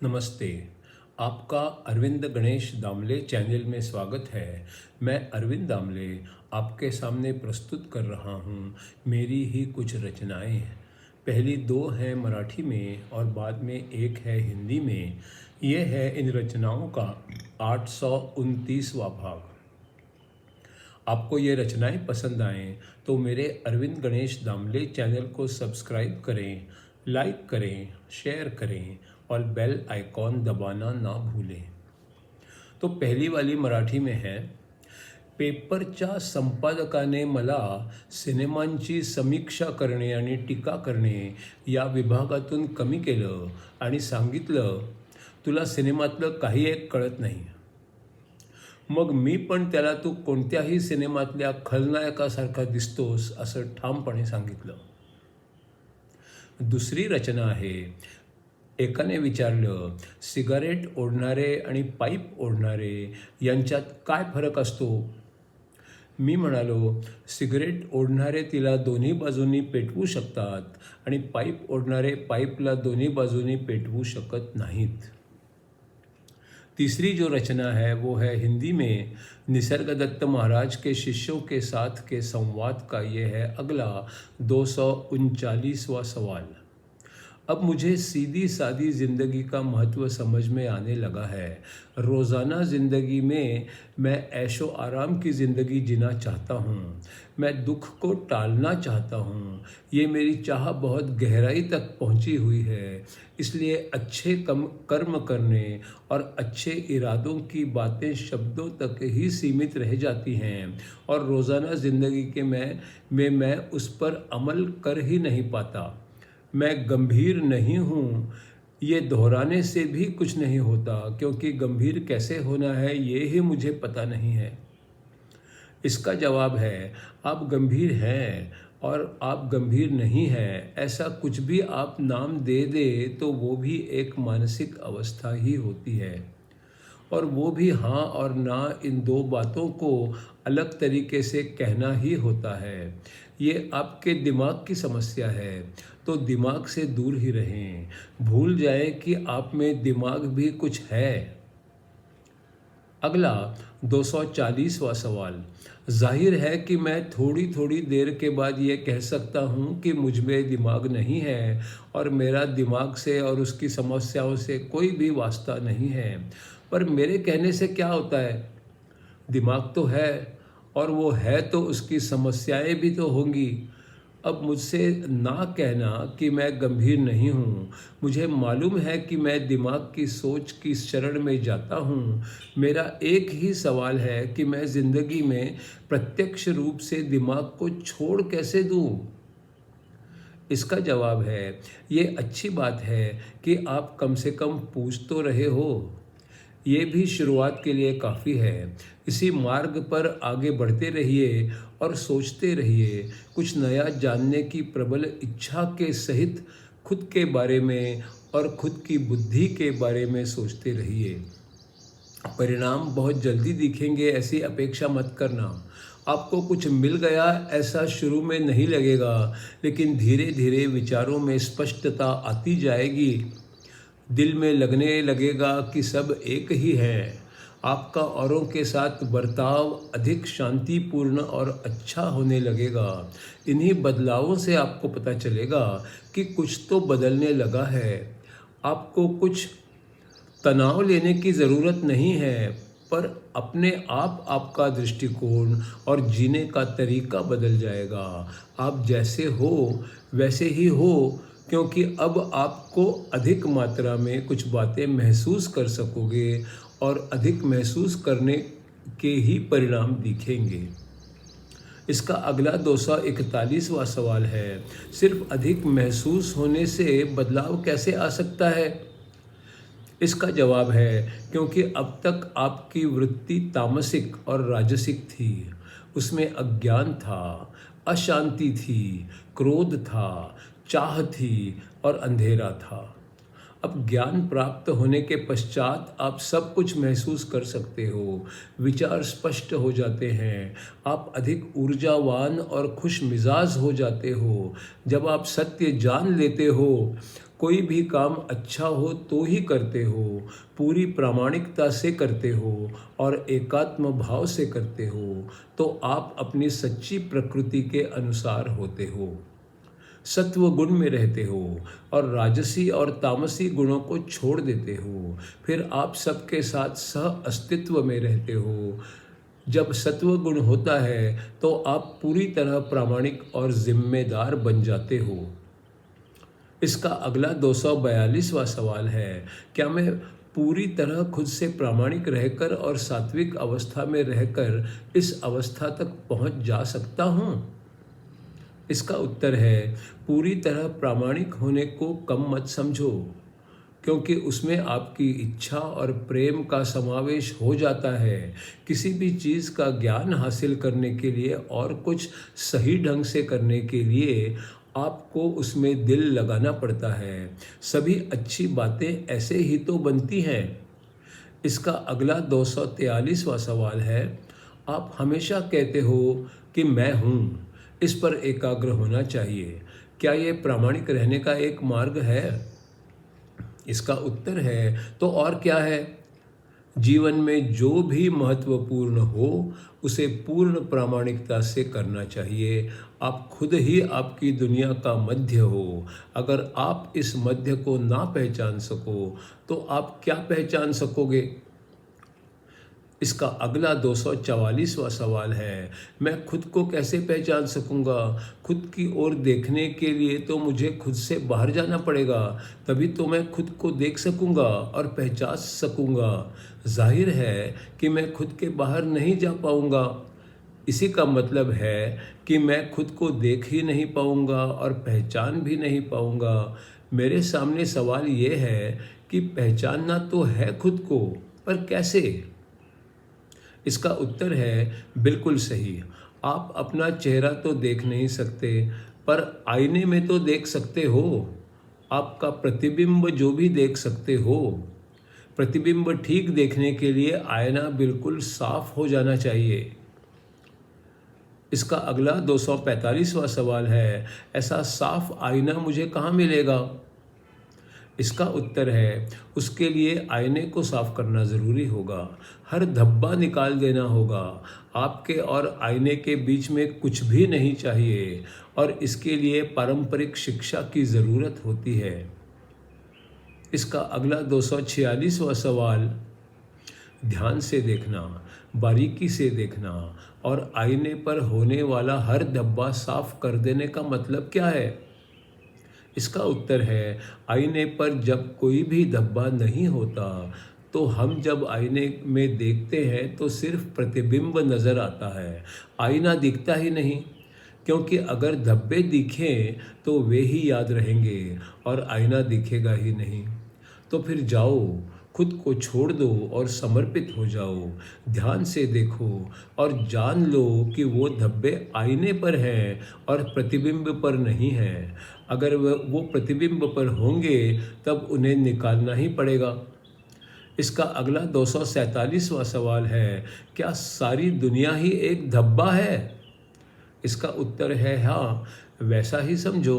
नमस्ते। आपका अरविंद गणेश दामले चैनल में स्वागत है। मैं अरविंद दामले आपके सामने प्रस्तुत कर रहा हूँ मेरी ही कुछ रचनाएं। पहली दो हैं मराठी में और बाद में एक है हिंदी में। ये है इन रचनाओं का 829वां भाग। आपको ये रचनाएं पसंद आएँ तो मेरे अरविंद गणेश दामले चैनल को सब्सक्राइब करें, लाइक करें, शेयर करें और बेल आइकॉन दबाना ना भूलें। तो पहली वाली मराठी में है, पेपरच्या संपादकाने मला सिनेमांची समीक्षा करणे आणि टीका करणे या विभागातून कमी केलं आणि सांगितलं, तुला सिनेमातलं काही एक कळत नाही. मग मी पण त्याला तू कोणत्याही सिनेमातल्या खलनायकासारखा दिसतोस असं ठामपणे सांगितलं. दुसरी रचना आहे, एकाने विचारलं, सिगारेट ओढणारे आणि पाईप ओढणारे यांच्यात काय फरक असतो? मी म्हणालो, सिगरेट ओढणारे तिला दोन्ही बाजूंनी पेटवू शकतात आणि पाईप ओढणारे पाईपला दोन्ही बाजूंनी पेटवू शकत नाहीत. तीसरी जो रचना है वो है हिंदी में, निसर्ग दत्त महाराज के शिष्यों के साथ के संवाद का ये है अगला 239वां सवाल। अब मुझे सीधी सादी ज़िंदगी का महत्व समझ में आने लगा है। रोज़ाना ज़िंदगी में मैं ऐशो आराम की ज़िंदगी जीना चाहता हूँ। मैं दुख को टालना चाहता हूँ। ये मेरी चाह बहुत गहराई तक पहुँची हुई है। इसलिए अच्छे कर्म करने और अच्छे इरादों की बातें शब्दों तक ही सीमित रह जाती हैं और रोज़ाना ज़िंदगी के मैं उस पर अमल कर ही नहीं पाता। मैं गंभीर नहीं हूँ, ये दोहराने से भी कुछ नहीं होता, क्योंकि गंभीर कैसे होना है ये ही मुझे पता नहीं है। इसका जवाब है, आप गंभीर हैं और आप गंभीर नहीं हैं, ऐसा कुछ भी आप नाम दे दे तो वो भी एक मानसिक अवस्था ही होती है। और वो भी हाँ और ना, इन दो बातों को अलग तरीके से कहना ही होता है। ये आपके दिमाग की समस्या है, तो दिमाग से दूर ही रहें। भूल जाएं कि आप में दिमाग भी कुछ है। अगला 240वां सवाल, जाहिर है कि मैं थोड़ी थोड़ी देर के बाद ये कह सकता हूँ कि मुझ में दिमाग नहीं है और मेरा दिमाग से और उसकी समस्याओं से कोई भी वास्ता नहीं है। पर मेरे कहने से क्या होता है? दिमाग तो है और वो है तो उसकी समस्याएं भी तो होंगी। अब मुझसे ना कहना कि मैं गंभीर नहीं हूँ। मुझे मालूम है कि मैं दिमाग की सोच की शरण में जाता हूँ। मेरा एक ही सवाल है कि मैं ज़िंदगी में प्रत्यक्ष रूप से दिमाग को छोड़ कैसे दूँ? इसका जवाब है, ये अच्छी बात है कि आप कम से कम पूछ तो रहे हो। ये भी शुरुआत के लिए काफ़ी है। इसी मार्ग पर आगे बढ़ते रहिए और सोचते रहिए। कुछ नया जानने की प्रबल इच्छा के सहित खुद के बारे में और खुद की बुद्धि के बारे में सोचते रहिए। परिणाम बहुत जल्दी दिखेंगे ऐसी अपेक्षा मत करना। आपको कुछ मिल गया ऐसा शुरू में नहीं लगेगा, लेकिन धीरे धीरे विचारों में स्पष्टता आती जाएगी। दिल में लगने लगेगा कि सब एक ही है। आपका औरों के साथ बर्ताव अधिक शांतिपूर्ण और अच्छा होने लगेगा। इन्हीं बदलावों से आपको पता चलेगा कि कुछ तो बदलने लगा है। आपको कुछ तनाव लेने की ज़रूरत नहीं है, पर अपने आप आपका दृष्टिकोण और जीने का तरीका बदल जाएगा। आप जैसे हो वैसे ही हो, क्योंकि अब आपको अधिक मात्रा में कुछ बातें महसूस कर सकोगे और अधिक महसूस करने के ही परिणाम दिखेंगे। इसका अगला 241वां सवाल है, सिर्फ अधिक महसूस होने से बदलाव कैसे आ सकता है? इसका जवाब है, क्योंकि अब तक आपकी वृत्ति तामसिक और राजसिक थी। उसमें अज्ञान था, अशांति थी, क्रोध था, चाह थी और अंधेरा था। अब ज्ञान प्राप्त होने के पश्चात आप सब कुछ महसूस कर सकते हो। विचार स्पष्ट हो जाते हैं। आप अधिक ऊर्जावान और खुश मिजाज हो जाते हो। जब आप सत्य जान लेते हो कोई भी काम अच्छा हो तो ही करते हो, पूरी प्रामाणिकता से करते हो और एकात्म भाव से करते हो, तो आप अपनी सच्ची प्रकृति के अनुसार होते हो, सत्व गुण में रहते हो और राजसी और तामसी गुणों को छोड़ देते हो। फिर आप सबके साथ सह अस्तित्व में रहते हो। जब सत्व गुण होता है तो आप पूरी तरह प्रामाणिक और जिम्मेदार बन जाते हो। इसका अगला 242वां सवाल है, क्या मैं पूरी तरह खुद से प्रामाणिक रहकर और सात्विक अवस्था में रहकर इस अवस्था तक पहुंच जा सकता हूं? इसका उत्तर है, पूरी तरह प्रामाणिक होने को कम मत समझो, क्योंकि उसमें आपकी इच्छा और प्रेम का समावेश हो जाता है। किसी भी चीज़ का ज्ञान हासिल करने के लिए और कुछ सही ढंग से करने के लिए आपको उसमें दिल लगाना पड़ता है। सभी अच्छी बातें ऐसे ही तो बनती हैं। इसका अगला 243वां सवाल है, आप हमेशा कहते हो कि मैं हूँ, इस पर एकाग्र होना चाहिए। क्या ये प्रामाणिक रहने का एक मार्ग है? इसका उत्तर है, तो और क्या है? जीवन में जो भी महत्वपूर्ण हो उसे पूर्ण प्रामाणिकता से करना चाहिए। आप खुद ही आपकी दुनिया का मध्य हो। अगर आप इस मध्य को ना पहचान सको तो आप क्या पहचान सकोगे? इसका अगला 244वां सवाल है, मैं खुद को कैसे पहचान सकूंगा? खुद की ओर देखने के लिए तो मुझे खुद से बाहर जाना पड़ेगा, तभी तो मैं खुद को देख सकूंगा और पहचान सकूंगा। जाहिर है कि मैं खुद के बाहर नहीं जा पाऊंगा। इसी का मतलब है कि मैं खुद को देख ही नहीं पाऊंगा और पहचान भी नहीं पाऊंगा। मेरे सामने सवाल ये है कि पहचानना तो है खुद को, पर कैसे? इसका उत्तर है, बिल्कुल सही। आप अपना चेहरा तो देख नहीं सकते, पर आईने में तो देख सकते हो। आपका प्रतिबिंब जो भी देख सकते हो। प्रतिबिंब ठीक देखने के लिए आईना बिल्कुल साफ हो जाना चाहिए। इसका अगला 245वां सवाल है, ऐसा साफ आईना मुझे कहाँ मिलेगा? इसका उत्तर है, उसके लिए आईने को साफ करना ज़रूरी होगा। हर धब्बा निकाल देना होगा। आपके और आईने के बीच में कुछ भी नहीं चाहिए और इसके लिए पारंपरिक शिक्षा की ज़रूरत होती है। इसका अगला 246वां सवाल, ध्यान से देखना, बारीकी से देखना और आईने पर होने वाला हर धब्बा साफ कर देने का मतलब क्या है? इसका उत्तर है, आईने पर जब कोई भी धब्बा नहीं होता तो हम जब आईने में देखते हैं तो सिर्फ प्रतिबिंब नज़र आता है, आईना दिखता ही नहीं। क्योंकि अगर धब्बे दिखें तो वे ही याद रहेंगे और आईना दिखेगा ही नहीं। तो फिर जाओ, खुद को छोड़ दो और समर्पित हो जाओ। ध्यान से देखो और जान लो कि वो धब्बे आईने पर हैं और प्रतिबिंब पर नहीं हैं। अगर वो प्रतिबिंब पर होंगे तब उन्हें निकालना ही पड़ेगा। इसका अगला 247वां सवाल है, क्या सारी दुनिया ही एक धब्बा है? इसका उत्तर है, हाँ, वैसा ही समझो।